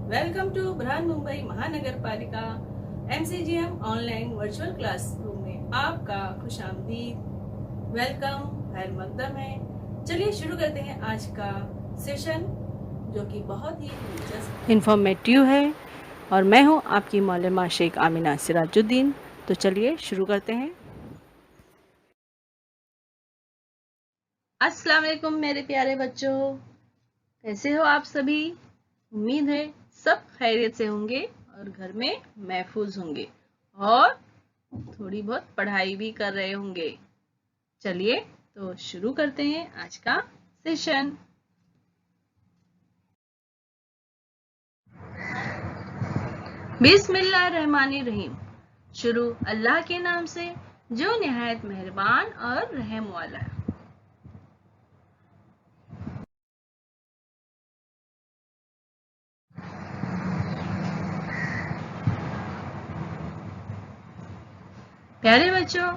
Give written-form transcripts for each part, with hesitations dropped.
Welcome to Brihan Mumbai महानगर पालिका MCGM online virtual classroom में आपका खुशामदीद। वेलकम, खैर मकदम है। चलिए शुरू करते हैं आज का सेशन, जो कि बहुत ही दिलचस्प इंफॉर्मेटिव है। और मैं हूं आपकी मौलमा शेख आमिना सिराजुद्दीन। तो चलिए शुरू करते हैं। अस्सलाम वालेकुम मेरे प्यारे बच्चों, कैसे हो आप सभी? उम्मीद है सब खैरियत से होंगे और घर में महफूज होंगे और थोड़ी बहुत पढ़ाई भी कर रहे होंगे। चलिए तो शुरू करते हैं आज का सेशन। बिस्मिल्लाहिर्रहमानिर्रहीम। शुरू अल्लाह के नाम से जो निहायत मेहरबान और रहम वाला है। प्यारे बच्चों,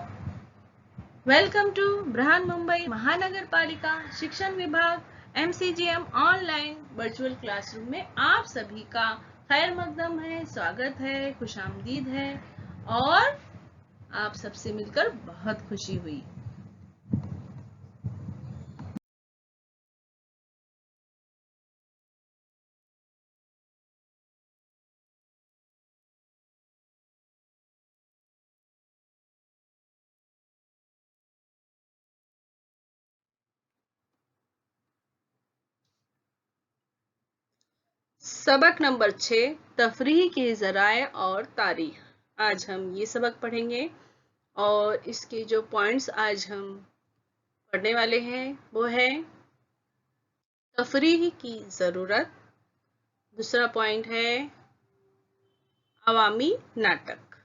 वेलकम टू बृहन मुंबई महानगर पालिका शिक्षण विभाग MCGM ऑनलाइन वर्चुअल क्लासरूम में आप सभी का खैर मकदम है, स्वागत है, खुशामदीद है और आप सबसे मिलकर बहुत खुशी हुई। सबक नंबर 6, तफरीह के ज़राए और तारीख। आज हम ये सबक पढ़ेंगे और इसके जो पॉइंट्स आज हम पढ़ने वाले हैं वो है तफरीह की ज़रूरत। दूसरा पॉइंट है अवामी नाटक।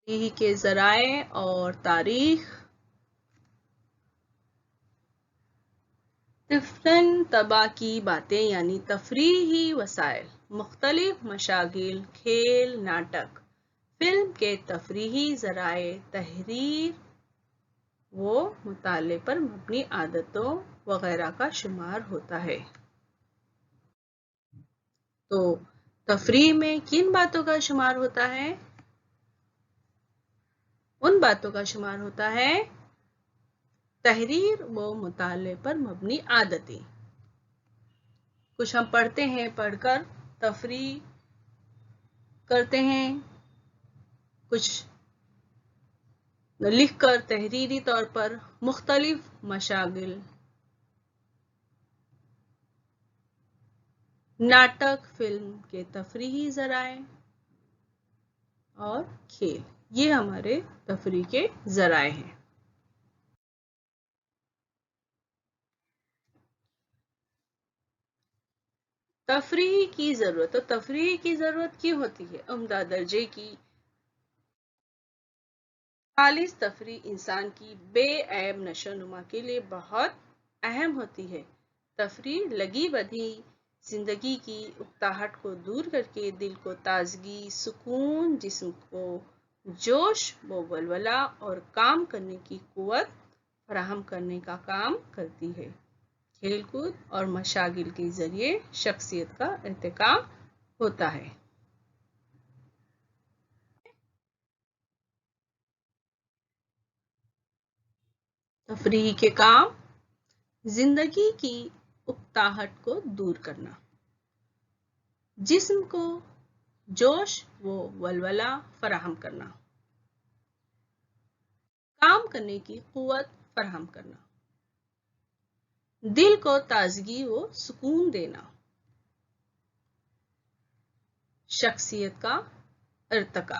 तफरीह के ज़राए और तारीख। तिफ़्लन तबा की बातें यानी तफरीही वसाइल, मुख्तलिफ मशागिल, खेल, नाटक, फिल्म के तफरीही ज़राए तहरीर वो मुताले पर मबनी आदतों वगैरह का शुमार होता है। तो तफरीह में किन बातों का शुमार होता है? उन बातों का शुमार होता है तहरीर व मुताले पर मबनी आदतें। कुछ हम पढ़ते हैं, पढ़कर तफरीह करते हैं, कुछ लिखकर तहरीरी तौर पर मुख्तलिफ मशागिल, नाटक, फिल्म के तफरीही ज़राए और खेल, ये हमारे तफरीह के ज़राए हैं। तफरीह की ज़रूरत, तो तफरीह की ज़रूरत क्यों होती है? उम्दा दर्जे की खालिस तफरीह इंसान की बेऐब नशोनुमा के लिए बहुत अहम होती है। तफरीह लगी बधी जिंदगी की उकताहट को दूर करके दिल को ताजगी, सुकून, जिस्म को जोश व वलवला और काम करने की कुव्वत फराहम करने का काम करती है। खेलकूद और मशागिल के जरिए शख्सियत का इर्तिका होता है। तफरीह के काम: जिंदगी की उकताहट को दूर करना, जिस्म को जोश व वलवला फराहम करना, काम करने की कुव्वत फराहम करना, दिल को ताजगी व सुकून देना, शख्सियत का इर्तिका।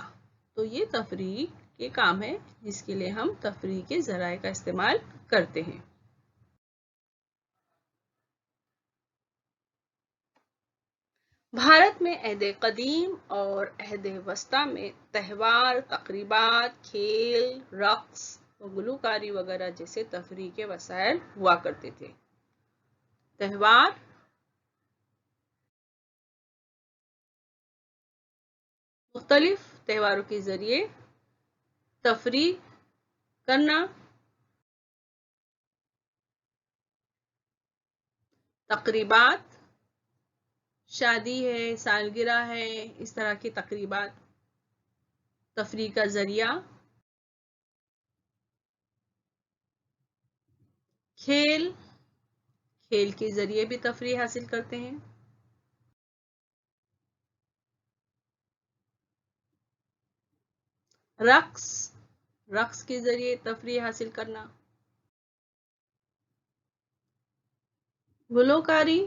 तो ये तफरीह के काम है जिसके लिए हम तफरीह के ज़राए का इस्तेमाल करते हैं। भारत में अहद कदीम और अहद वस्ता में त्यौहार, तकरीबात, खेल, रक्स और गुलूकारी वगैरह जैसे तफरीह के वसाइल हुआ करते थे। त्यौहार: मुख्तलिफ त्योहारों के जरिए तफरीह करना। तकरीबात, शादी है, सालगिरह है, इस तरह की तकरीबात। तफरीह का जरिया, खेल, खेल के जरिए भी तफरीह हासिल करते हैं। रक्स, रक्स के जरिए तफरीह हासिल करना। गुलोकारी,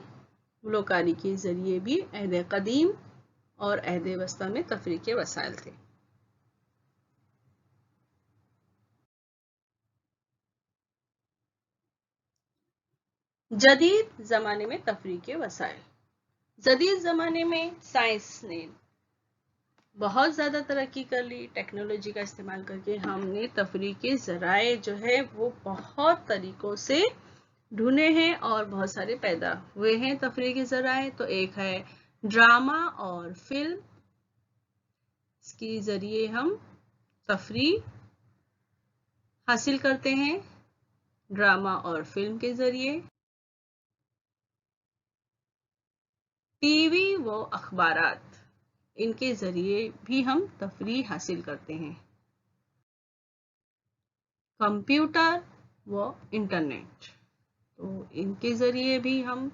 गुलोकारी के जरिए भी अहद कदीम और अहद वस्ता में तफरीह के वसाइल थे। जदीद जमाने में तफरीह के वसाइल। जदीद जमाने में साइंस ने बहुत ज़्यादा तरक्की कर ली। टेक्नोलॉजी का इस्तेमाल करके हमने तफरीह के ज़राए जो है वो बहुत तरीकों से ढूंढे हैं और बहुत सारे पैदा हुए हैं तफरीह के ज़राए। तो एक है ड्रामा और फिल्म, इसके ज़रिए हम तफरीह हासिल करते हैं। ड्रामा और फिल्म के ज़रिए। टीवी व अखबारात, इनके ज़रिए भी हम तफरीह हासिल करते हैं। कंप्यूटर व इंटरनेट, तो इनके ज़रिए भी हम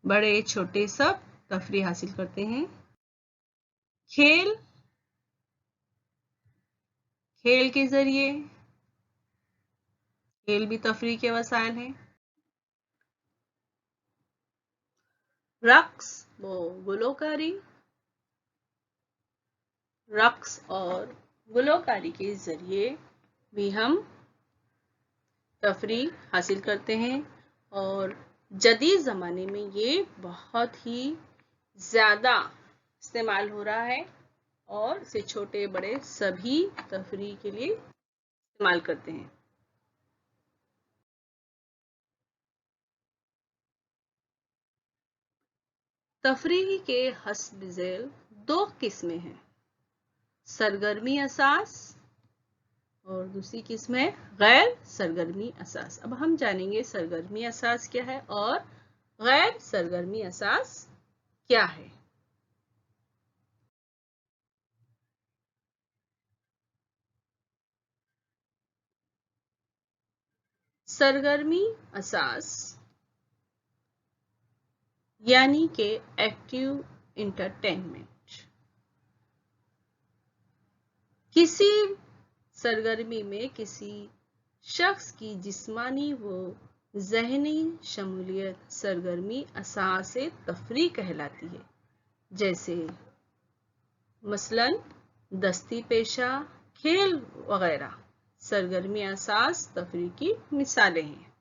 बड़े छोटे सब तफरीह हासिल करते हैं। खेल, खेल के ज़रिए, खेल भी तफरीह के वसाइल हैं। रक्स व गुलोकारी, रक्स और गुलोकारी के ज़रिए भी हम तफरीह हासिल करते हैं और जदीद ज़माने में ये बहुत ही ज़्यादा इस्तेमाल हो रहा है और इसे छोटे बड़े सभी तफरीह के लिए इस्तेमाल करते हैं। तफरीह के हस्ब ज़ैल दो किस्में हैं, सरगर्मी असास और दूसरी किस्म है गैर सरगर्मी असास। अब हम जानेंगे सरगर्मी असास क्या है और गैर सरगर्मी असास क्या है। सरगर्मी असास यानी कि एक्टिव इंटरटेनमेंट, किसी सरगर्मी में किसी शख्स की जिस्मानी व ज़हनी शमूलियत सरगर्मी असास तफरीह कहलाती है। जैसे मसलन दस्ती पेशा, खेल वगैरह सरगर्मी असास तफरीह की मिसालें हैं।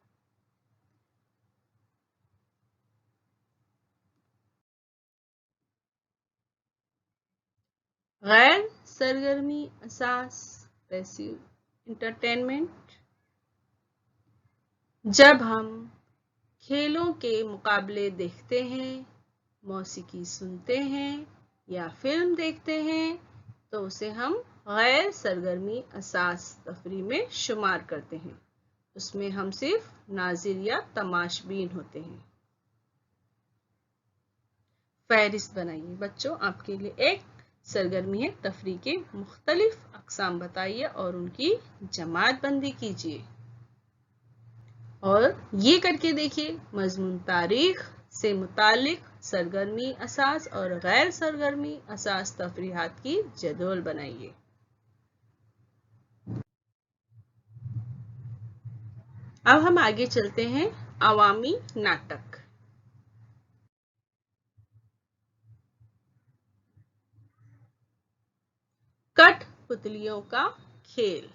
गैर सरगर्मी असास पैसिव इंटरटेनमेंट, जब हम खेलों के मुकाबले देखते हैं, मौसीकी सुनते हैं या फिल्म देखते हैं तो उसे हम गैर सरगर्मी असास तफरीह में शुमार करते हैं। उसमें हम सिर्फ नाज़िर या तमाशबीन होते हैं। फहरिस्त बनाइए बच्चों, आपके लिए एक सरगर्मी है, तफरीह के मुख्तलिफ अक़साम बताइए और उनकी जमात बंदी कीजिए। और ये करके देखिए मज़मून तारीख से मुतालिक सरगर्मी असास और गैर सरगर्मी असास तफरीहात की जदवल बनाइए। अब हम आगे चलते हैं अवामी नाटक। कठपुतलियों का खेल।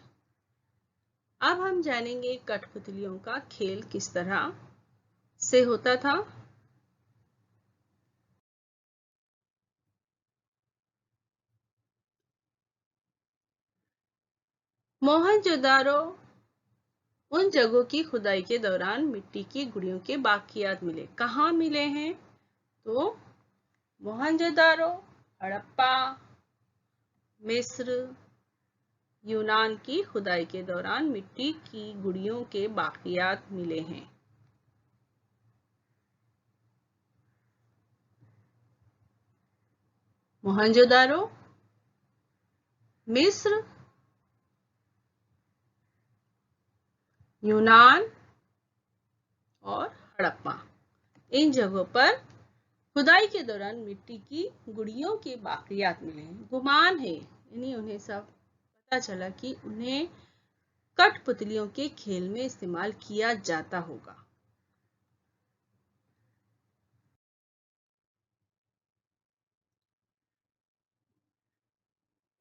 अब हम जानेंगे कठपुतलियों का खेल किस तरह से होता था। मोहनजोदारो उन जगहों की खुदाई के दौरान मिट्टी की गुड़ियों के बाकियात मिले। कहाँ मिले हैं? तो मोहनजोदारो, हड़प्पा, मिस्र, यूनान की खुदाई के दौरान मिट्टी की गुड़ियों के बाकियात मिले हैं। मोहनजोदारो, मिस्र, यूनान और हड़प्पा। इन जगहों पर खुदाई के दौरान मिट्टी की गुड़ियों के बाकियात मिले हैं। गुमान है, यानी उन्हें सब पता चला कि उन्हें कठपुतलियों के खेल में इस्तेमाल किया जाता होगा।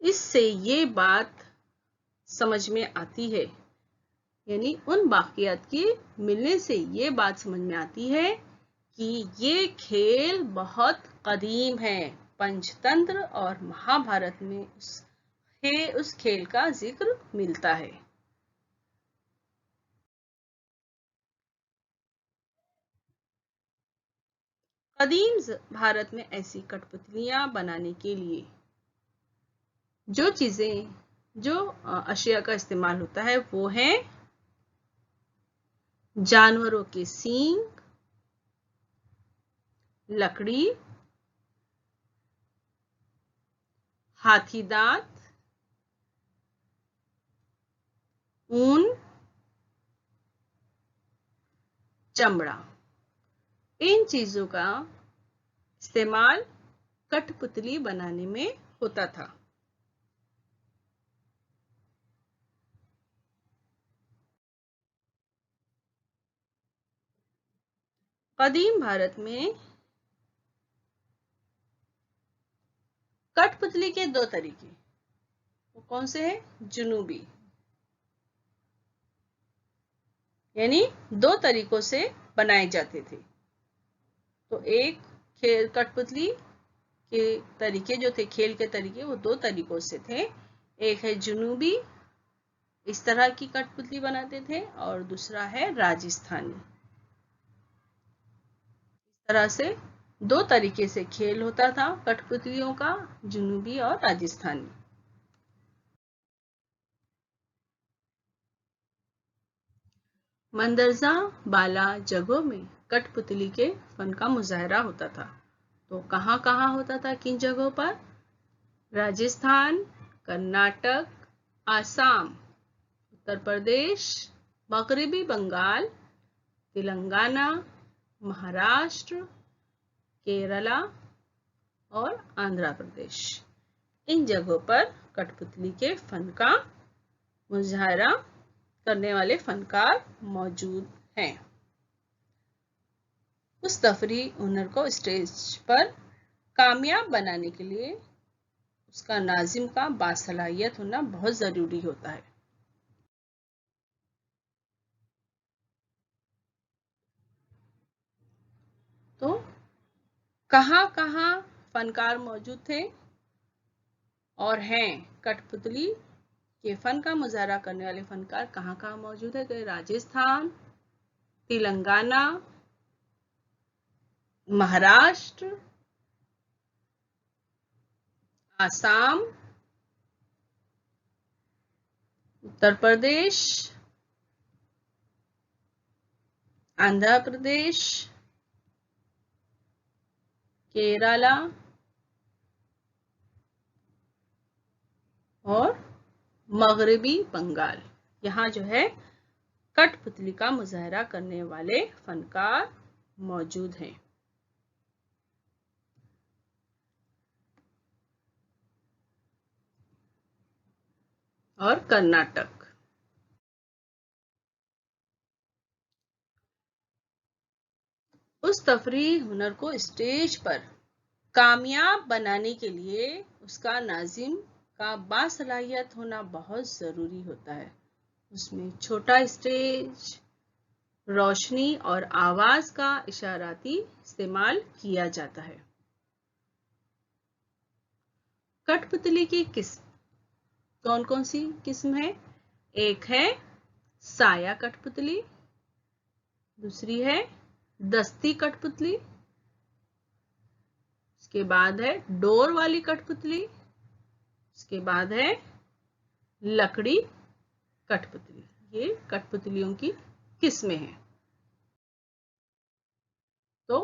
इससे ये बात समझ में आती है, यानी उन बाकियात के मिलने से ये बात समझ में आती है कि ये खेल बहुत कदीम है। पंचतंत्र और महाभारत में उस खेल का जिक्र मिलता है। कदीम भारत में ऐसी कठपुतलियां बनाने के लिए जो अशिया का इस्तेमाल होता है वो है जानवरों के सींग, लकड़ी, हाथी दांत, ऊन, चमड़ा। इन चीजों का इस्तेमाल कठपुतली बनाने में होता था। कदीम भारत में कठपुतली के दो तरीके, वो कौन से हैं? जुनूबी, यानी दो तरीकों से बनाए जाते थे। तो एक खेल कठपुतली के तरीके जो थे, खेल के तरीके, वो दो तरीकों से थे। एक है जुनूबी, इस तरह की कठपुतली बनाते थे, और दूसरा है राजस्थानी। इस तरह से दो तरीके से खेल होता था कठपुतलियों का, जुनूबी और राजस्थानी। मंदरजा बाला जगहों में कठपुतली के फन का मुजाहरा होता था। तो कहाँ कहाँ होता था, किन जगहों पर? राजस्थान, कर्नाटक, आसाम, उत्तर प्रदेश, मगरबी बंगाल, तेलंगाना, महाराष्ट्र, केरला और आंध्र प्रदेश। इन जगहों पर कठपुतली के फन का मुजाहरा करने वाले फनकार मौजूद हैं। उस तफरी हुनर को स्टेज पर कामयाब बनाने के लिए उसका नाजिम का बासलाहियत होना बहुत जरूरी होता है। तो कहाँ कहाँ फनकार मौजूद थे और हैं? कठपुतली के फन का मुजाहरा करने वाले फनकार कहाँ कहाँ मौजूद है? तो राजस्थान, तेलंगाना, महाराष्ट्र, आसाम, उत्तर प्रदेश, आंध्र प्रदेश, केरला और मगरबी बंगाल। यहाँ जो है कठपुतली का मुजाहरा करने वाले फनकार मौजूद हैं। और कर्नाटक। उस तफरी हुनर को स्टेज पर कामयाब बनाने के लिए उसका नाजिम का बासलाहियत होना बहुत जरूरी होता है। उसमें छोटा स्टेज, रोशनी और आवाज का इशाराती इस्तेमाल किया जाता है। कठपुतली की किस्म कौन कौन सी किस्म है? एक है साया कठपुतली, दूसरी है दस्ती कठपुतली, इसके बाद है डोर वाली कठपुतली, इसके बाद है लकड़ी कठपुतली। ये कठपुतलियों की किस्में हैं। तो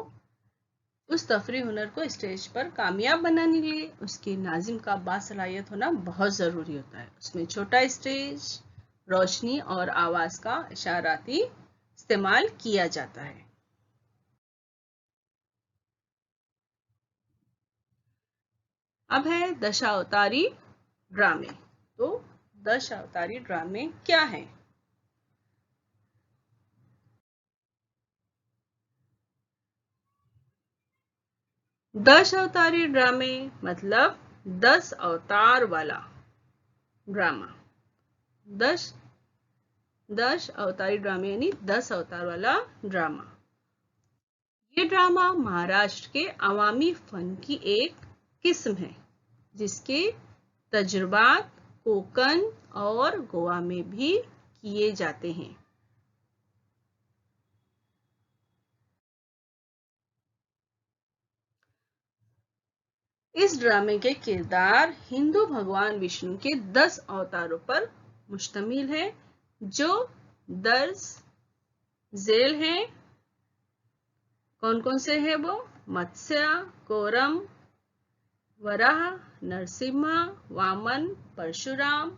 उस तफरी हुनर को स्टेज पर कामयाब बनाने के लिए उसके नाजिम का बासलाहियत होना बहुत ज़रूरी होता है। उसमें छोटा स्टेज, रोशनी और आवाज़ का इशाराती इस्तेमाल किया जाता है। अब है दशावतारी ड्रामे। तो दशावतारी ड्रामे क्या हैं? दशावतारी ड्रामे मतलब 10 अवतार वाला ड्रामा। दश दश अवतारी ड्रामे यानी 10 अवतार वाला ड्रामा। ये ड्रामा महाराष्ट्र के अवामी फन की एक किस्म है जिसके तजुर्बात कोकण और गोवा में भी किए जाते हैं। इस ड्रामे के किरदार हिंदू भगवान विष्णु के 10 अवतारों पर मुश्तमिल है जो दर्ज झेल हैं। कौन कौन से हैं वो? मत्स्य, कोरम, वराह, नरसिम्हा, वामन, परशुराम,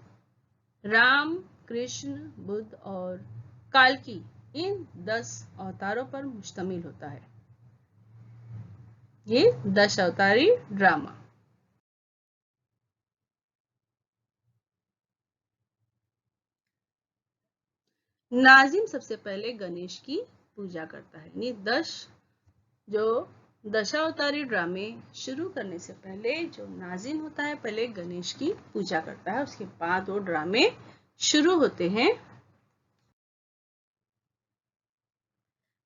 राम, कृष्ण, बुद्ध और काल्की इन 10 अवतारों पर मुश्तमिल होता है ये 10 अवतारी ड्रामा। नाजिम सबसे पहले गणेश की पूजा करता है। यानी जो दशावतारी ड्रामे शुरू करने से पहले जो नाजिम होता है पहले गणेश की पूजा करता है, उसके बाद वो ड्रामे शुरू होते हैं।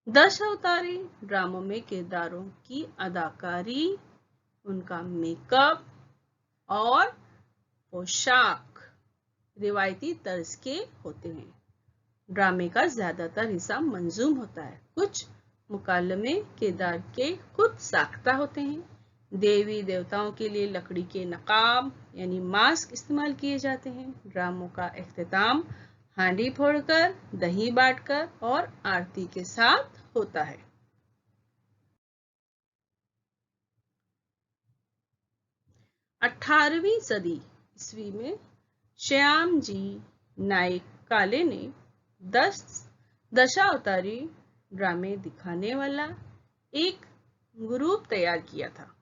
दशावतारी ड्रामों में किरदारों की अदाकारी, उनका मेकअप और पोशाक रिवायती तर्ज के होते हैं। ड्रामे का ज्यादातर हिस्सा मंजूम होता है। कुछ मुकालमे किरदार के खुद साख्ता होते हैं। देवी देवताओं के लिए लकड़ी के नकाब यानी मास्क इस्तेमाल किए जाते हैं। ड्रामों का इख्तिताम हांडी फोड़कर, दही बांटकर और आरती के साथ होता है। 18वीं सदी ईस्वी में श्यामजी नाइक काले ने 10 दशावतारी ड्रामे दिखाने वाला एक ग्रुप तैयार किया था।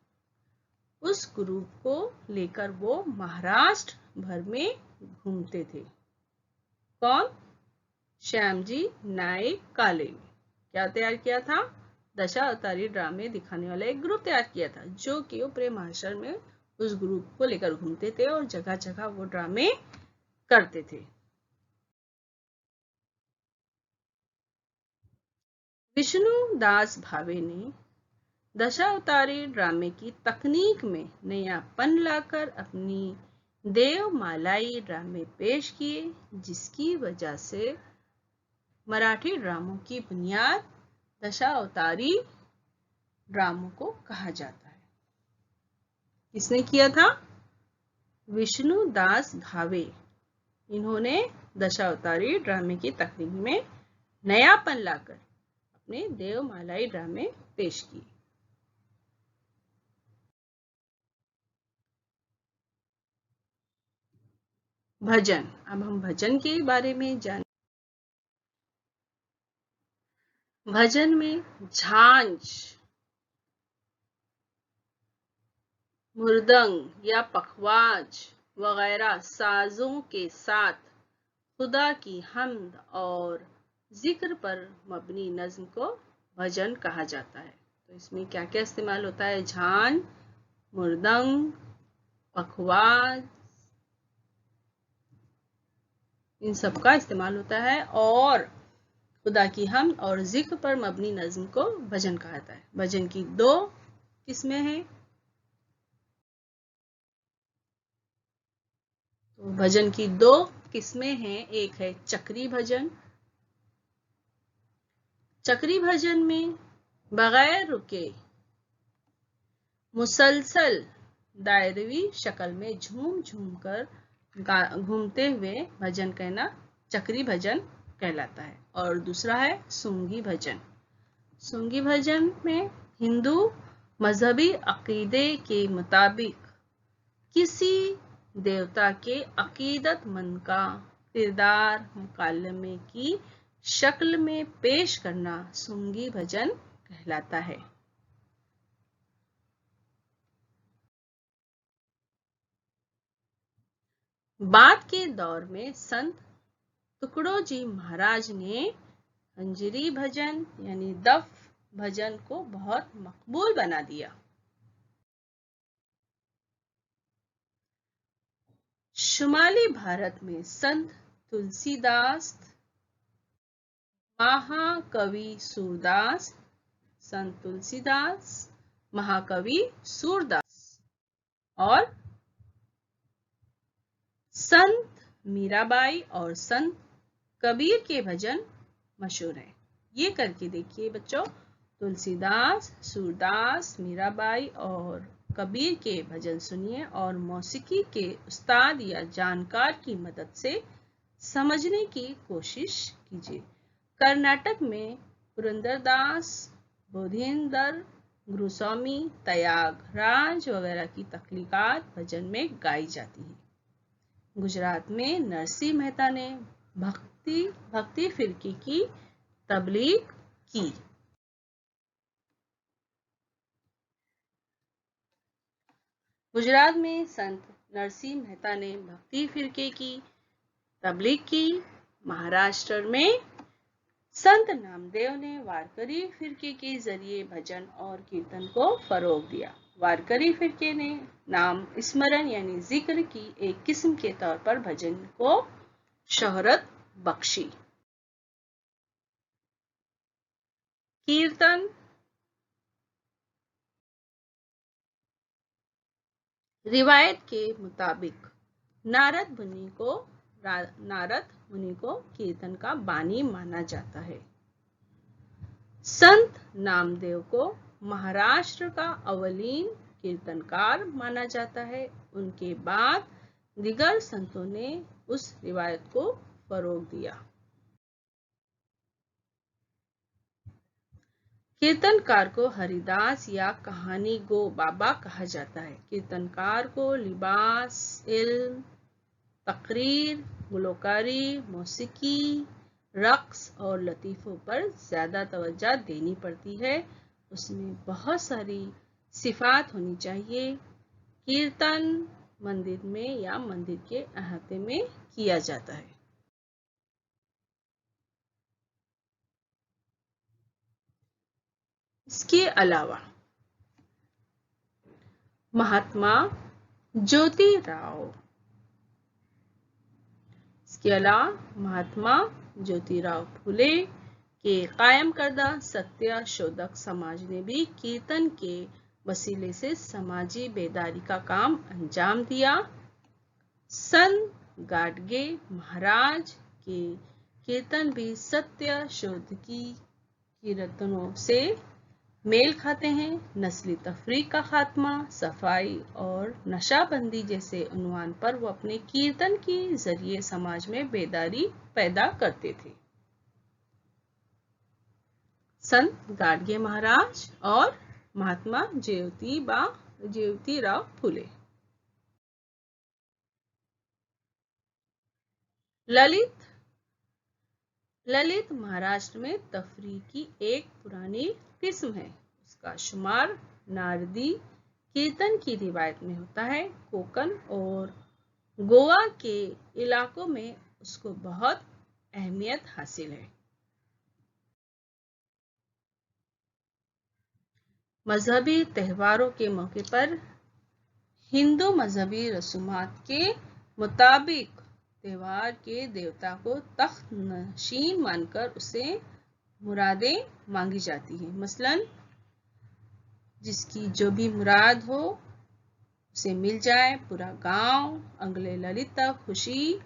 उस ग्रुप को लेकर वो महाराष्ट्र भर में घूमते थे। कौन? श्यामजी नाइक काले ने क्या तैयार किया था? दशावतारी ड्रामे दिखाने वाला एक ग्रुप तैयार किया था जो कि वो पूरे महाराष्ट्र में उस ग्रुप को लेकर घूमते थे और जगह जगह वो ड्रामे करते थे। विष्णु दास भावे ने दशावतारी ड्रामे की तकनीक में नयापन लाकर अपनी देवमालाई ड्रामे पेश किए, जिसकी वजह से मराठी ड्रामों की बुनियाद दशावतारी ड्रामों को कहा जाता है। किसने किया था? विष्णु दास भावे। इन्होंने दशावतारी ड्रामे की तकनीक में नयापन लाकर अपने देवमालाई ड्रामे पेश किए। भजन। अब हम भजन के बारे में जानें। भजन में झांझ, मुर्दंग या पखवाज वगैरह साजों के साथ खुदा की हम्द और जिक्र पर मबनी नज्म को भजन कहा जाता है। तो इसमें क्या क्या इस्तेमाल होता है? झांझ, मुर्दंग, पखवाज, इन सब का इस्तेमाल होता है और खुदा की हम्द और जिक्र पर मबनी नज्म को भजन कहा जाता है। भजन की 2 किस्में हैं। तो भजन की 2 किस्में हैं। एक है चक्री भजन। चक्री भजन में बगैर रुके मुसलसल दायरवी शक्ल में झूम झूम कर घूमते हुए भजन कहना चक्री भजन कहलाता है। और दूसरा है सूंगी भजन। सूंगी भजन में हिंदू मजहबी अकीदे के मुताबिक किसी देवता के अकीदतमंद का किरदार मुकालमे की शक्ल में पेश करना सुंगी भजन कहलाता है। बाद के दौर में संत तुकडोजी महाराज ने हंजरी भजन यानी दफ भजन को बहुत मकबूल बना दिया। शुमाली भारत में संत तुलसीदास, महाकवि सूरदास, संत तुलसीदास, महाकवि सूरदास और संत मीराबाई और संत कबीर के भजन मशहूर हैं। ये करके देखिए बच्चों, तुलसीदास, सूरदास, मीराबाई और कबीर के भजन सुनिए और मौसीकी के उस्ताद या जानकार की मदद से समझने की कोशिश कीजिए। कर्नाटक में पुरंदरदास, बोधिंदर, गुरुस्वामी, त्यागराज वगैरह की तख्लीकात भजन में गाई जाती है। गुजरात में नरसिंह मेहता ने भक्ति फिरकी की तबलीग की। गुजरात में संत नरसिंह मेहता ने भक्ति फिरके की तबलीग की। महाराष्ट्र में संत नामदेव ने वारकरी फिरके के जरिए भजन और कीर्तन को फरोग दिया। वारकरी फिरके ने नाम स्मरण यानी जिक्र की एक किस्म के तौर पर भजन को शोहरत बख्शी। कीर्तन रिवायत के मुताबिक नारद मुनि को कीर्तन का बानी माना जाता है। संत नामदेव को महाराष्ट्र का अवलीन कीर्तनकार माना जाता है। उनके बाद दिगर संतों ने उस रिवायत को फरोग दिया। कीर्तनकार को हरिदास या कहानी गो बाबा कहा जाता है। कीर्तनकार को लिबास, इल्म, तकरीर, गुलकारी, मौसीकी, रक्स और लतीफ़ों पर ज्यादा तवज्जो देनी पड़ती है। उसमें बहुत सारी सिफात होनी चाहिए। कीर्तन मंदिर में या मंदिर के अहाते में किया जाता है। इसके अलावा महात्मा ज्योतिराव फुले के कायम करदा सत्य शोधक समाज ने भी कीर्तन के वसीले से समाजी बेदारी का काम अंजाम दिया। संत गाडगे महाराज के कीर्तन भी सत्य शोधकी कीर्तनों से मेल खाते हैं। नस्ली तफरीक का खात्मा, सफाई और नशाबंदी जैसे उन्वान पर वो अपने कीर्तन के जरिए समाज में बेदारी पैदा करते थे। संत गाडगे महाराज और महात्मा ज्योतिराव फुले। ललित महाराष्ट्र में तफरीक की एक पुरानी किस्म है। उसका शुमार नारदी कीर्तन की रिवायत में होता है। कोकण और गोवा के इलाकों में उसको बहुत अहमियत हासिल है। मजहबी त्योहारों के मौके पर हिंदू मजहबी रसूमात के मुताबिक त्योहार के देवता को तख्त नशीन मानकर उसे मुरादें मांगी जाती हैं। मसलन जिसकी जो भी मुराद हो उसे मिल जाए। पूरा गांव अगले ललित तक खुशी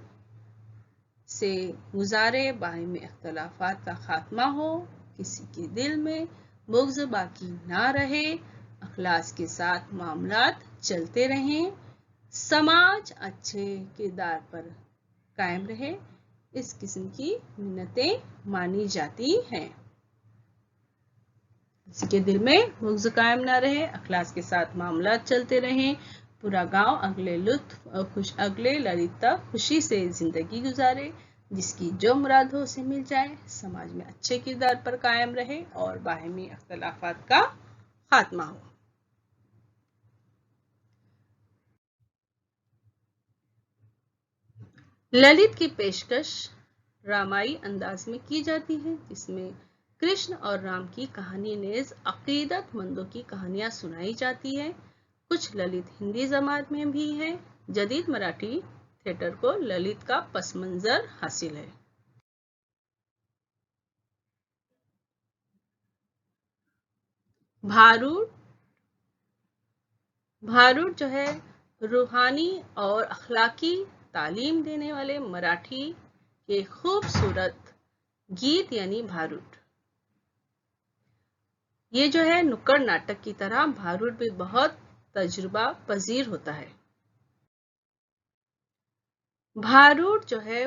से गुजारे, बाहिमी इख्तलाफात का खात्मा हो, किसी के दिल में बुग़्ज़ बाकी ना रहे, अखलास के साथ मामलात चलते रहें, समाज अच्छे किरदार पर कायम रहे, इस किस्म की मिन्नतें मानी जाती हैं। किसी के दिल में बुग़्ज़ कायम ना रहे, अखलास के साथ मामलात चलते रहें, पूरा गांव अगले ललित तक खुशी से जिंदगी गुजारे, जिसकी जो मुराद हो उसे मिल जाए, समाज में अच्छे किरदार पर कायम रहे और बाहिमी अख्तलाफात का खात्मा हो। ललित की पेशकश रामाई अंदाज में की जाती है, जिसमें कृष्ण और राम की कहानी नेज़ अकीदतमंदों की कहानियां सुनाई जाती है। कुछ ललित हिंदी जमात में भी है। जदीद मराठी थिएटर को ललित का पस मंजर हासिल है। भारूड जो है रूहानी और अखलाकी तालीम देने वाले मराठी के खूबसूरत गीत यानी भारूड। ये जो है नुक्कड़ नाटक की तरह भारूड भी बहुत तजुर्बा पजीर होता है। भारूड जो है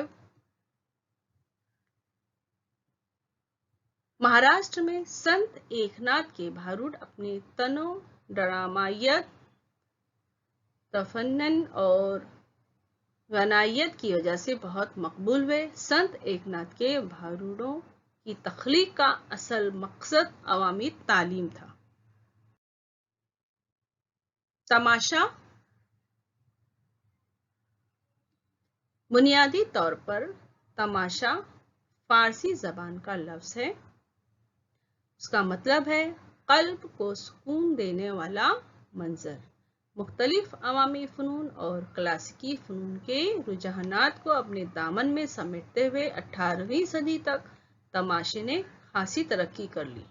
महाराष्ट्र में संत एकनाथ के भारूड अपने तनो ड्रामायत तफन्नन और गनायत की वजह से बहुत मकबूल हुए। संत एकनाथ के भारूडों की तख्लीक का असल मकसद अवामी तालीम था। तमाशा बुनियादी तौर पर तमाशा फारसी जबान का लफ्ज है। उसका मतलब है कल्ब को सुकून देने वाला मंजर। मुख्तलिफ अवामी फ़नून और क्लासिकी फ़नून के रुझानात को अपने दामन में समेटते हुए 18वीं सदी तक तमाशे ने खासी तरक्की कर ली।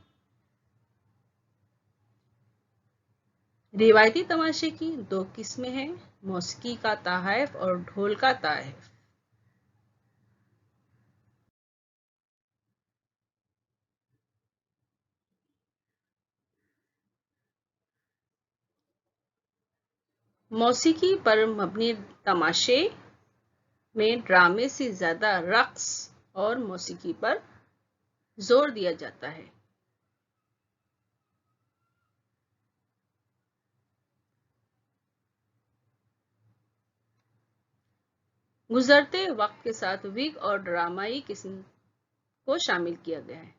रिवायती तमाशे की दो किस्में हैं, मौसीकी का तहफ़ और ढोल का तहफ़। मौसीकी पर मबनी तमाशे में ड्रामे से ज़्यादा रक़्स और मौसीकी पर जोर दिया जाता है। गुजरते वक्त के साथ विग और ड्रामाई किस्म को शामिल किया गया है।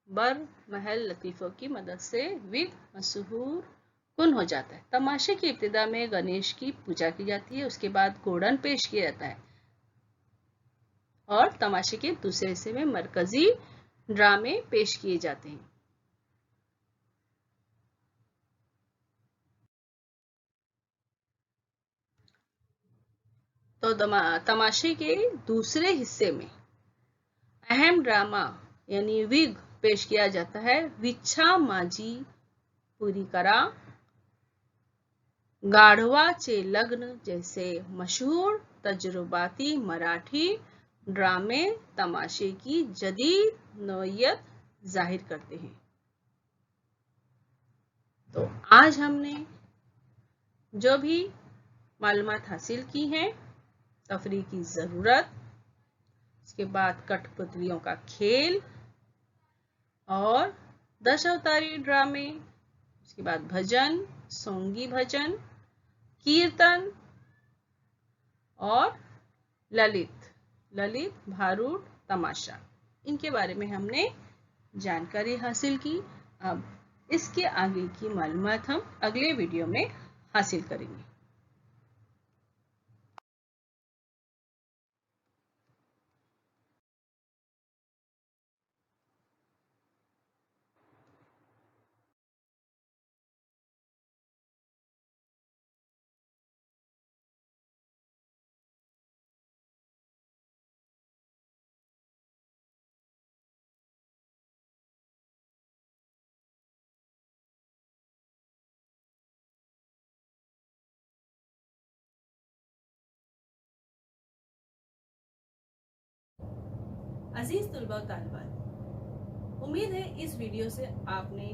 बर महल लतीफ़ों की मदद से विग मशहूर कुन हो जाता है। तमाशे की इब्तिदा में गणेश की पूजा की जाती है, उसके बाद घोड़न पेश किया जाता है और तमाशे के दूसरे हिस्से में मरकजी ड्रामे पेश किए जाते हैं। तो तमाशे के दूसरे हिस्से में अहम ड्रामा यानी विग पेश किया जाता है। विच्छा माझी पूरी करा, गाढवाचे लग्न जैसे मशहूर तजुर्बाती मराठी ड्रामे तमाशे की जदीद नौइयत जाहिर करते हैं। तो आज हमने जो भी मालूमात हासिल की हैं, तफरीह की ज़रूरत, उसके बाद कठपुतलियों का खेल और दशावतारी ड्रामे, उसके बाद भजन, सोंगी भजन, कीर्तन और ललित भारूड तमाशा, इनके बारे में हमने जानकारी हासिल की। अब इसके आगे की मालूमात हम अगले वीडियो में हासिल करेंगे। अजीज तुलबा व तालिबात, उम्मीद है इस वीडियो से आपने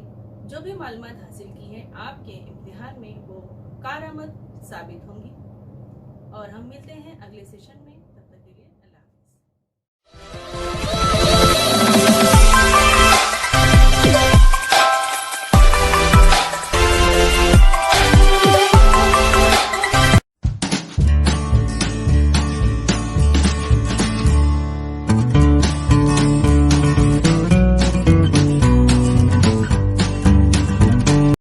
जो भी मालूमात हासिल की है आपके इम्तिहान में वो कारआमद साबित होंगी। और हम मिलते हैं अगले सेशन में।